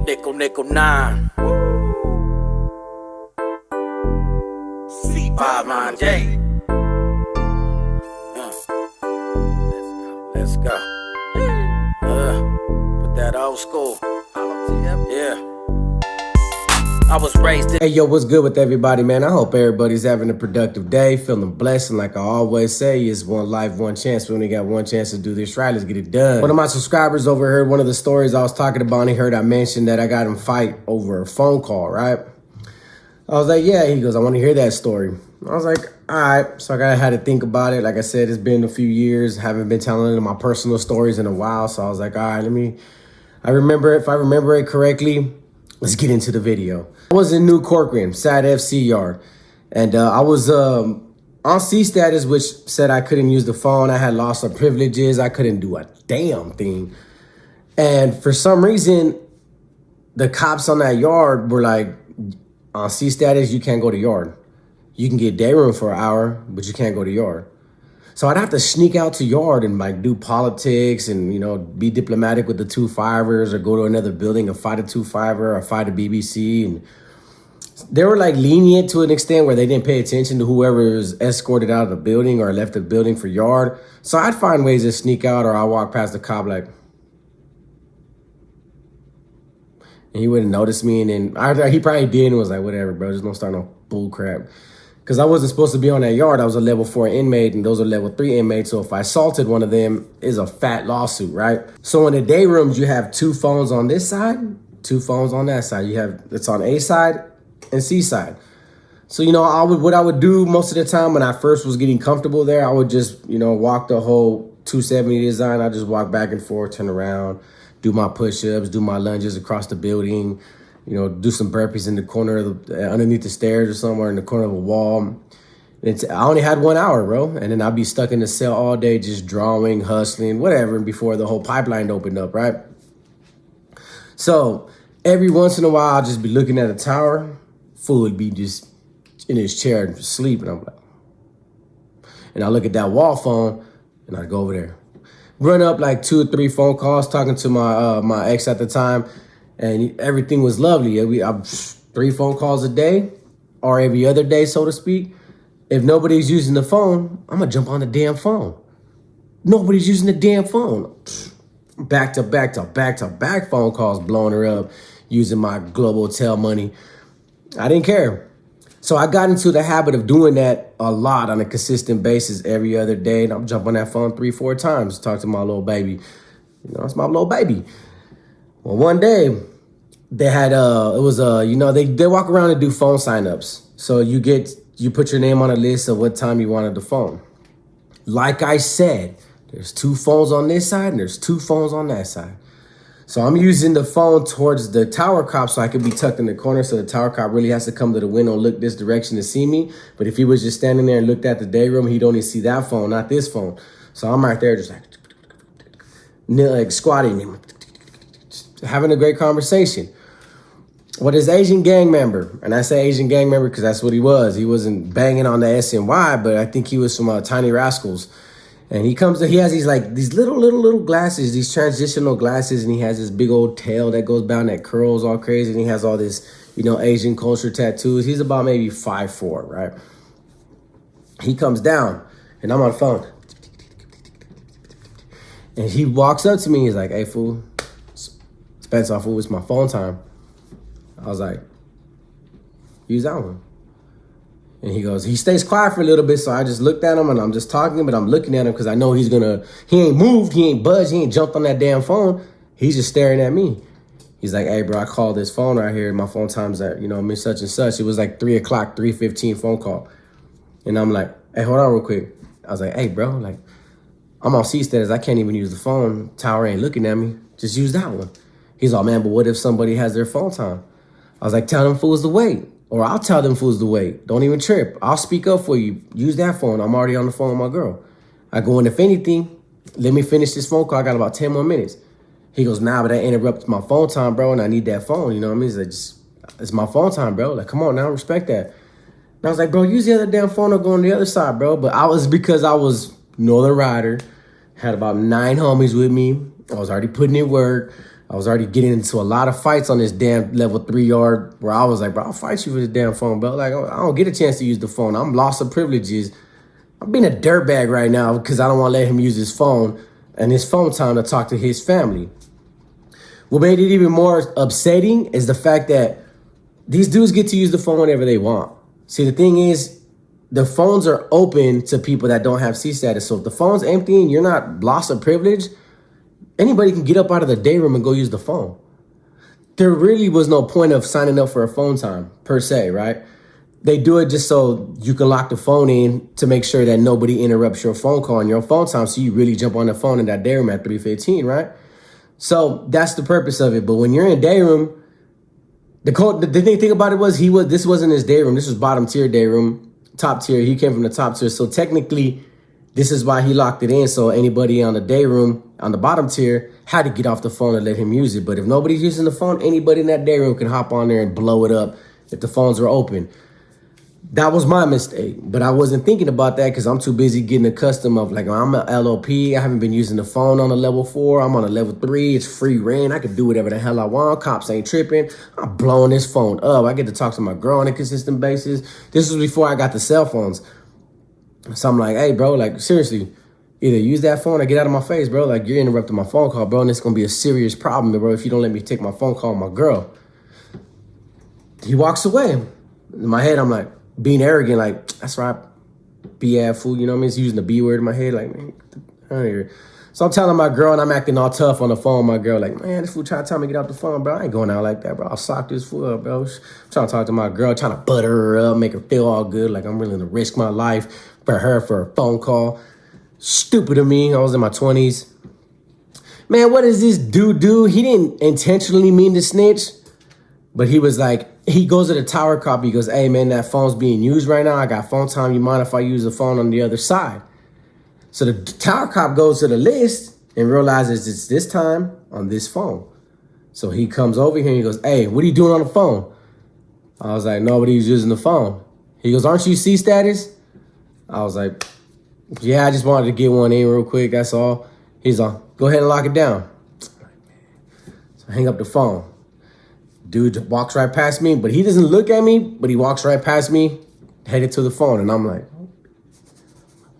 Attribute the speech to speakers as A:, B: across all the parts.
A: Nickel, nickel, nine. C5-9J. Let's go. Put that old school. Yeah. I was raised in.
B: Hey, yo, what's good with everybody, man? I hope everybody's having a productive day, feeling blessed. And like I always say, it's one life, one chance. We only got one chance to do this right. Let's get it done. One of my subscribers overheard one of the stories I was talking about, and he heard I mentioned that I got him fight over a phone call, right? I was like, yeah. He goes, I want to hear that story. I was like, all right. So I had to think about it. Like I said, it's been a few years. Haven't been telling my personal stories in a while. So I was like, all right, if I remember it correctly, let's get into the video. I was in New Corcoran, SAD FC yard, and I was on C status, which said I couldn't use the phone. I had lost some privileges. I couldn't do a damn thing. And for some reason, the cops on that yard were like, on C status, you can't go to yard. You can get day room for an hour, but you can't go to yard. So I'd have to sneak out to yard and like do politics and, you know, be diplomatic with the 2-5ers or go to another building and fight a 2-5er or fight a BBC. And they were like lenient to an extent where they didn't pay attention to whoever was escorted out of the building or left the building for yard. So I'd find ways to sneak out, or I'd walk past the cop like, and he wouldn't notice me. And then he probably did and was like, whatever, bro, just don't start no bull crap. Because I wasn't supposed to be on that yard. I was a level 4 inmate, and those are level 3 inmates. So if I assaulted one of them, it's a fat lawsuit, right? So in the day rooms, you have 2 phones on this side, 2 phones on that side. It's on A side and C side. So, you know, what I would do most of the time when I first was getting comfortable there, I would just, you know, walk the whole 270 design. I just walk back and forth, turn around, do my push-ups, do my lunges across the building, you know, do some burpees in the corner of underneath the stairs or somewhere in the corner of a wall. I only had 1 hour, bro. And then I'd be stuck in the cell all day just drawing, hustling, whatever, before the whole pipeline opened up, right? So every once in a while, I'll just be looking at a tower. Fool would be just in his chair and sleep. And I'm like, and I look at that wall phone and I go over there. Run up like 2 or 3 phone calls talking to my ex at the time. And everything was lovely. 3 phone calls a day or every other day, so to speak. If nobody's using the phone, I'm going to jump on the damn phone. Nobody's using the damn phone. Back to back phone calls, blowing her up, using my Global Tel money. I didn't care. So I got into the habit of doing that a lot on a consistent basis every other day. And I'm jumping on that phone 3-4 times to talk to my little baby. You know, it's my little baby. Well, one day they had you know, they walk around and do phone signups. So you put your name on a list of what time you wanted the phone. Like I said, there's 2 phones on this side and there's 2 phones on that side. So I'm using the phone towards the tower cop so I could be tucked in the corner. So the tower cop really has to come to the window and look this direction to see me. But if he was just standing there and looked at the day room, he'd only see that phone, not this phone. So I'm right there just like squatting, having a great conversation. Well, this Asian gang member, and I say Asian gang member because that's what he was. He wasn't banging on the SNY, but I think he was from Tiny Raskals. And he has these little glasses, these transitional glasses, and he has this big old tail that goes down that curls all crazy, and he has all this, you know, Asian culture tattoos. He's about maybe 5'4", right? He comes down, and I'm on the phone. And he walks up to me, he's like, hey, fool, Spencer, fool, it's my phone time. I was like, use that one. And he stays quiet for a little bit, so I just looked at him and I'm just talking, but I'm looking at him because I know he ain't moved, he ain't budged, he ain't jumped on that damn phone. He's just staring at me. He's like, hey, bro, I called this phone right here. My phone time's at, you know, miss such and such. It was like 3 o'clock, 3:15 phone call. And I'm like, hey, hold on real quick. I was like, hey, bro, like, I'm on C status. I can't even use the phone. Tower ain't looking at me. Just use that one. He's all, man, but what if somebody has their phone time? I was like, tell them fools to wait. Or I'll tell them fools to wait. Don't even trip. I'll speak up for you. Use that phone. I'm already on the phone with my girl. I go, and if anything, let me finish this phone call. I got about 10 more minutes. He goes, nah, but that interrupts my phone time, bro, and I need that phone. You know what I mean? He's like, it's my phone time, bro. Like, come on now, respect that. And I was like, bro, use the other damn phone or go on the other side, bro. But because I was Northern Rider, had about 9 homies with me. I was already putting in work. I was already getting into a lot of fights on this damn level 3 yard where I was like, bro, I'll fight you for this damn phone, bro. Like, I don't get a chance to use the phone. I'm lost of privileges. I'm being a dirtbag right now because I don't want to let him use his phone and his phone time to talk to his family. What made it even more upsetting is the fact that these dudes get to use the phone whenever they want. See, the thing is, the phones are open to people that don't have C status. So if the phone's empty and you're not lost of privilege, anybody can get up out of the day room and go use the phone. There really was no point of signing up for a phone time per se, right? They do it just so you can lock the phone in to make sure that nobody interrupts your phone call and your phone time. So you really jump on the phone in that day room at 3:15, right? So that's the purpose of it. But when you're in day room, the thing about it was this wasn't his day room. This was bottom tier day room, top tier. He came from the top tier. So technically, this is why he locked it in. So anybody on the day room, on the bottom tier, had to get off the phone and let him use it. But if nobody's using the phone, anybody in that day room can hop on there and blow it up if the phones are open. That was my mistake, but I wasn't thinking about that because I'm too busy getting accustomed of like, I'm an LOP. I haven't been using the phone on a level 4. I'm on a level 3. It's free reign. I can do whatever the hell I want. Cops ain't tripping. I'm blowing this phone up. I get to talk to my girl on a consistent basis. This was before I got the cell phones. So I'm like, hey, bro, like, seriously, either use that phone or get out of my face, bro. Like, you're interrupting my phone call, bro, and it's going to be a serious problem, bro, if you don't let me take my phone call with my girl. He walks away. In my head, I'm like, being arrogant, like, that's right, B-ass fool, you know what I mean? It's using the B word in my head, like, man, get out of here. So I'm telling my girl, and I'm acting all tough on the phone. My girl, like, man, this fool trying to tell me to get off the phone, bro. I ain't going out like that, bro. I'll sock this fool up, bro. I'm trying to talk to my girl, trying to butter her up, make her feel all good, like I'm willing to risk my life for her for a phone call. Stupid of me. I was in my 20s. Man, what does this dude do? He didn't intentionally mean to snitch, but he was like, he goes to the tower cop. He goes, hey, man, that phone's being used right now. I got phone time. You mind if I use the phone on the other side? So the tower cop goes to the list and realizes it's this time on this phone. So he comes over here and he goes, hey, what are you doing on the phone? I was like, nobody's using the phone. He goes, aren't you C status? I was like, yeah, I just wanted to get one in real quick. That's all. He's like, go ahead and lock it down. So I hang up the phone. Dude walks right past me, but he doesn't look at me, but he walks right past me, headed to the phone. And I'm like,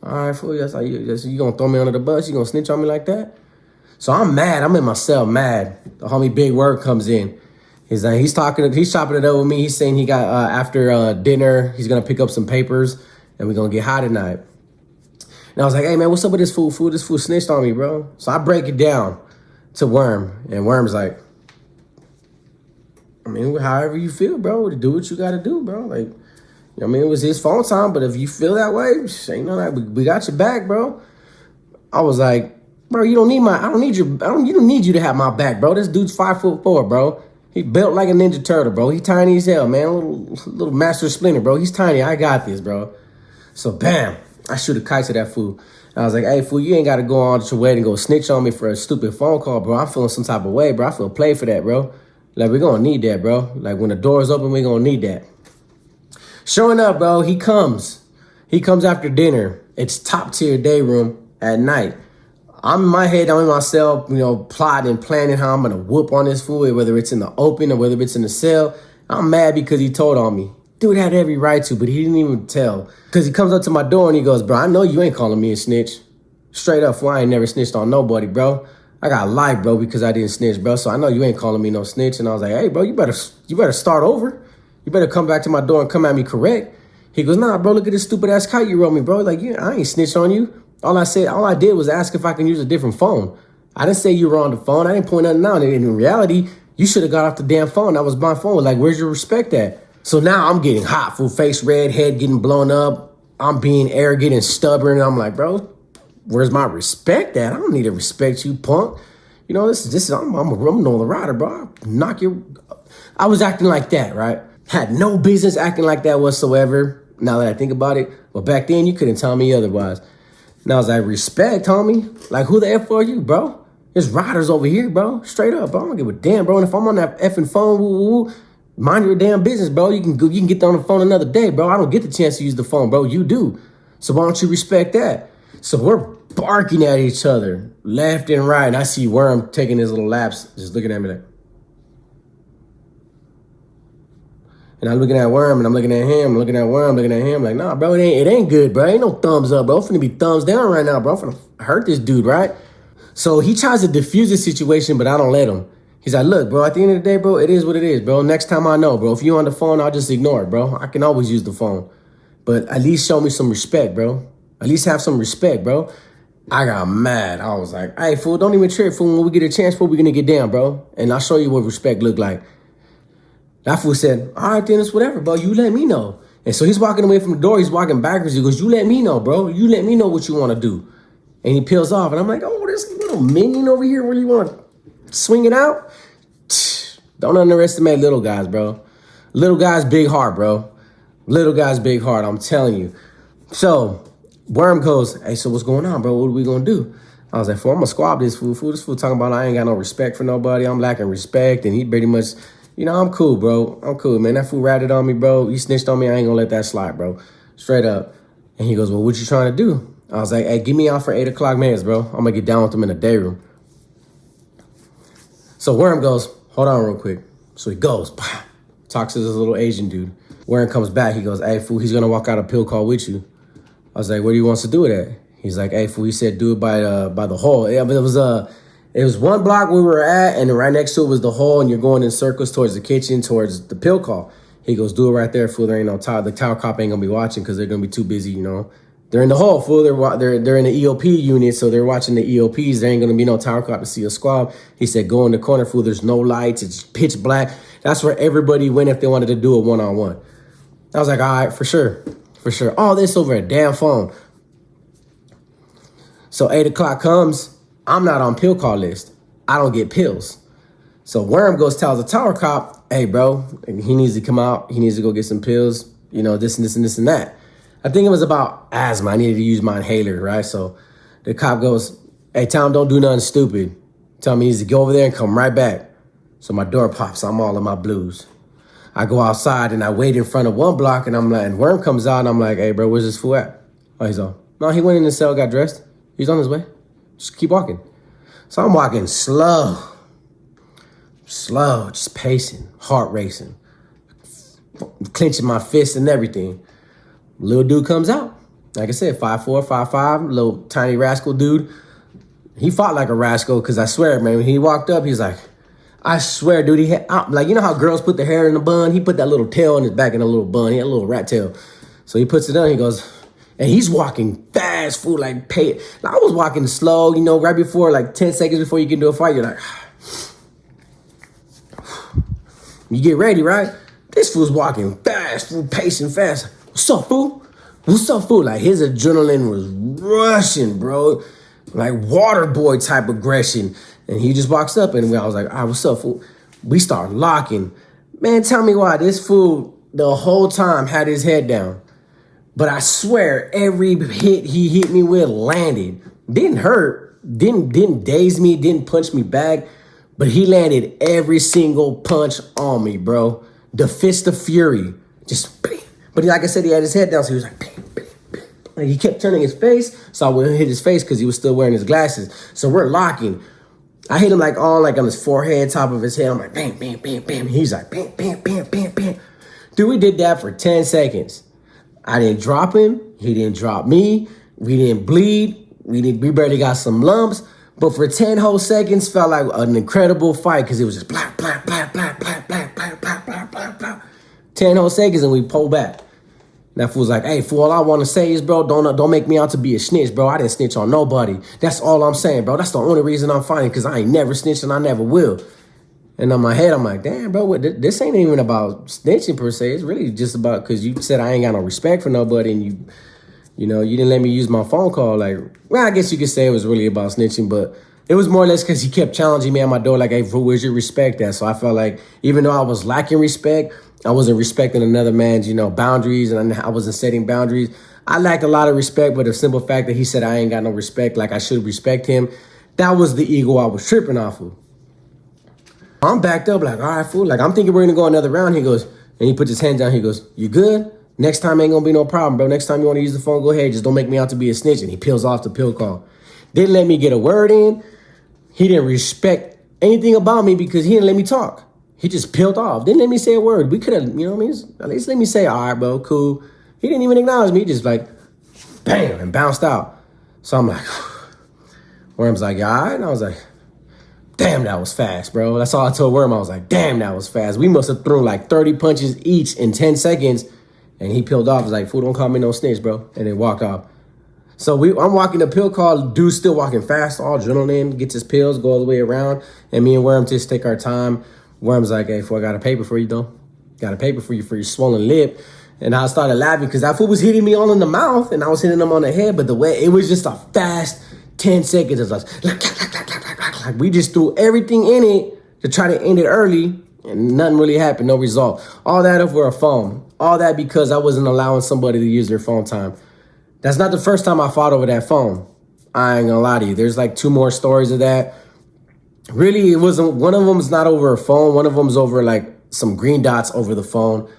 B: all right, fool, that's how you going to throw me under the bus? You going to snitch on me like that? So I'm mad. I'm in my cell mad. The homie Big Word comes in. He's chopping it up with me. He's saying he got, after dinner, he's going to pick up some papers and we're going to get high tonight. And I was like, hey, man, what's up with this fool? This fool snitched on me, bro. So I break it down to Worm. And Worm's like, I mean, however you feel, bro, do what you got to do, bro. Like, you know what I mean? It was his phone time, but if you feel that way, ain't no that. We got your back, bro. I was like, bro, you don't need you to have my back, bro. This dude's 5'4", bro. He built like a Ninja Turtle, bro. He tiny as hell, man. Little Master Splinter, bro. He's tiny. I got this, bro. So, bam, I shoot a kite to that fool. I was like, hey, fool, you ain't got to go on your way and go snitch on me for a stupid phone call, bro. I'm feeling some type of way, bro. I feel played for that, bro. Like, we're going to need that, bro. Like, when the door's open, we're going to need that. Sure enough, bro, he comes. He comes after dinner. It's top tier day room at night. I'm in my head, I'm in my cell, you know, plotting and planning how I'm going to whoop on this fool, whether it's in the open or whether it's in the cell. I'm mad because he told on me. Dude had every right to, but he didn't even tell. Because he comes up to my door and he goes, bro, I know you ain't calling me a snitch. Straight up, fool, I ain't never snitched on nobody, bro. I got life, bro, because I didn't snitch, bro. So I know you ain't calling me no snitch. And I was like, hey, bro, you better start over. You better come back to my door and come at me correct. He goes, nah, bro, look at this stupid ass kite you wrote me, bro. Like, yeah, I ain't snitched on you. All I did was ask if I can use a different phone. I didn't say you were on the phone. I didn't point nothing out. And in reality, you should have got off the damn phone. That was my phone. Like, where's your respect at? So now I'm getting hot, full face red, head getting blown up. I'm being arrogant and stubborn. And I'm like, bro, where's my respect at? I don't need to respect you, punk. You know, I'm a Nolan rider, bro. I was acting like that, right? Had no business acting like that whatsoever, now that I think about it. But back then, you couldn't tell me otherwise. And I was like, respect, homie. Like, who the F are you, bro? There's riders over here, bro. Straight up, bro. I don't give a damn, bro. And if I'm on that effing phone, mind your damn business, bro. You can get on the phone another day, bro. I don't get the chance to use the phone, bro. You do. So why don't you respect that? So barking at each other, left and right. And I see Worm taking his little laps, just looking at me like. And I'm looking at Worm, and I'm looking at him, looking at Worm, looking at him, like, nah, bro, it ain't good, bro. Ain't no thumbs up, bro. I'm finna be thumbs down right now, bro. I'm finna hurt this dude, right? So he tries to diffuse the situation, but I don't let him. He's like, look, bro, at the end of the day, bro, it is what it is, bro. Next time I know, bro. If you on the phone, I'll just ignore it, bro. I can always use the phone. But at least show me some respect, bro. At least have some respect, bro. I got mad. I was like, hey, fool, don't even trip, fool. When we get a chance, fool, we're going to get down, bro. And I'll show you what respect look like. That fool said, all right, then it's whatever, bro. You let me know. And so he's walking away from the door. He's walking backwards. He goes, you let me know, bro. You let me know what you want to do. And he peels off. And I'm like, oh, this little minion over here really want to swing it out? Don't underestimate little guys, bro. Little guys, big heart, bro. Little guys, big heart. I'm telling you. So Worm goes, hey, so what's going on, bro? What are we going to do? I was like, fool, I'm going to squab this fool. This fool talking about I ain't got no respect for nobody. I'm lacking respect. And he pretty much, you know, I'm cool, bro. I'm cool, man. That fool ratted on me, bro. He snitched on me. I ain't going to let that slide, bro. Straight up. And he goes, well, what you trying to do? I was like, hey, give me out for 8 o'clock minutes, bro. I'm going to get down with him in the day room. So Worm goes, hold on real quick. So he goes, talks to this little Asian dude. Worm comes back. He goes, hey, fool, he's going to walk out a pill call with you. I was like, what do you want to do with that? He's like, hey, fool, he said do it by the hole. Yeah, but it was one block where we were at, and right next to it was the hole, and you're going in circles towards the kitchen, towards the pill call. He goes, do it right there, fool. There ain't no tower. The tower cop ain't going to be watching because they're going to be too busy, you know. They're in the hole, fool. They're in the EOP unit, so they're watching the EOPs. There ain't going to be no tower cop to see a squad. He said, go in the corner, fool. There's no lights. It's pitch black. That's where everybody went if they wanted to do a one-on-one. I was like, all right, for sure. For sure. All this over a damn phone. So 8 o'clock comes. I'm not on pill call list. I don't get pills. So Worm goes tells the tower cop, hey, bro, he needs to come out. He needs to go get some pills. You know, this and this and this and that. I think it was about asthma. I needed to use my inhaler, right? So the cop goes, hey, tell him don't do nothing stupid. Tell him he needs to go over there and come right back. So my door pops. I'm all in my blues. I go outside and I wait in front of one block and I'm like, and Worm comes out and I'm like, hey, bro, where's this fool at? Oh, he's on. No, he went in the cell, got dressed. He's on his way. Just keep walking. So I'm walking slow, just pacing, heart racing, clenching my fists and everything. Little dude comes out. Like I said, 5'4", 5'5", little tiny rascal dude. He fought like a rascal because I swear, man, when he walked up, he's like, I swear, dude, he had, like, you know how girls put their hair in a bun? He put that little tail on his back in a little bun. He had a little rat tail. So he puts it on, he goes, and he's walking fast, fool, like, pay. I was walking slow, you know, right before, like, 10 seconds before you get into a fight, you're like, you get ready, right? This fool's walking fast, fool, pacing fast. What's up, fool? What's up, fool? Like, his adrenaline was rushing, bro. Like, water boy type aggression. And he just walks up, and I was like, all right, what's up, fool? We start locking. Man, tell me why this fool the whole time had his head down. But I swear, every hit he hit me with landed. Didn't hurt, didn't daze me, didn't punch me back. But he landed every single punch on me, bro. The fist of fury. Just bang. But like I said, he had his head down, so he was like, bang, bang, bang. And he kept turning his face, so I wouldn't hit his face because he was still wearing his glasses. So we're locking. I hit him like on his forehead, top of his head. I'm like, bam, bam, bam, bam. He's like, bam, bam, bam, bam, bam. Dude, we did that for 10 seconds. I didn't drop him. He didn't drop me. We didn't bleed. We barely got some lumps. But for 10 whole seconds, felt like an incredible fight because it was just blah, blah, blah, blah, blah, blah, blah, blah, blah, blah, blah. 10 whole seconds and we pulled back. That fool's like, hey, fool, all I want to say is, bro, don't make me out to be a snitch, bro. I didn't snitch on nobody. That's all I'm saying, bro. That's the only reason I'm fighting because I ain't never snitched and I never will. And in my head, I'm like, damn, bro, this ain't even about snitching per se. It's really just about because you said I ain't got no respect for nobody and you know, you didn't let me use my phone call. Like, well, I guess you could say it was really about snitching, but it was more or less because he kept challenging me at my door like, hey, fool, where's your respect at? So I felt like even though I was lacking respect, I wasn't respecting another man's, you know, boundaries, and I wasn't setting boundaries. I lacked a lot of respect, but the simple fact that he said I ain't got no respect, like I should respect him, that was the ego I was tripping off of. I'm backed up like, all right, fool. Like, I'm thinking we're going to go another round. He goes, and he puts his hand down. He goes, you good? Next time ain't going to be no problem, bro. Next time you want to use the phone, go ahead. Just don't make me out to be a snitch. And he peels off the pill call. Didn't let me get a word in. He didn't respect anything about me because he didn't let me talk. He just peeled off. Didn't let me say a word. We could have, you know what I mean? At least let me say, all right, bro, cool. He didn't even acknowledge me. He just like, bam, and bounced out. So I'm like, Worm's like, all right. And I was like, damn, that was fast, bro. That's all I told Worm. I was like, damn, that was fast. We must have thrown like 30 punches each in 10 seconds. And he peeled off. He was like, fool, don't call me no snitch, bro. And then walked off. So I'm walking the pill call. Dude's still walking fast, all adrenaline, gets his pills, go all the way around. And me and Worm just take our time. Worm's like, hey, fool, I got a paper for you, though. Got a paper for you for your swollen lip. And I started laughing because that fool was hitting me all in the mouth and I was hitting him on the head. But the way it was just a fast 10 seconds. It was like we just threw everything in it to try to end it early. And nothing really happened, no result. All that over a phone. All that because I wasn't allowing somebody to use their phone time. That's not the first time I fought over that phone. I ain't gonna lie to you. There's like 2 more stories of that. Really, it wasn't. One of them's not over a phone. One of them's over like some green dots over the phone.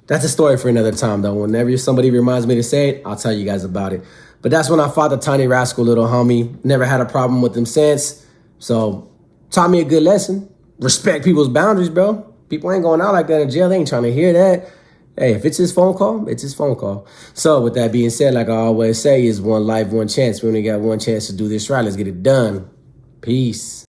B: That's a story for another time, though. Whenever somebody reminds me to say it, I'll tell you guys about it. But that's when I fought the tiny Raskal little homie. Never had a problem with him since. So, taught me a good lesson. Respect people's boundaries, bro. People ain't going out like that in jail. They ain't trying to hear that. Hey, if it's his phone call, it's his phone call. So, with that being said, like I always say, is one life, one chance. We only got one chance to do this right. Let's get it done. Peace.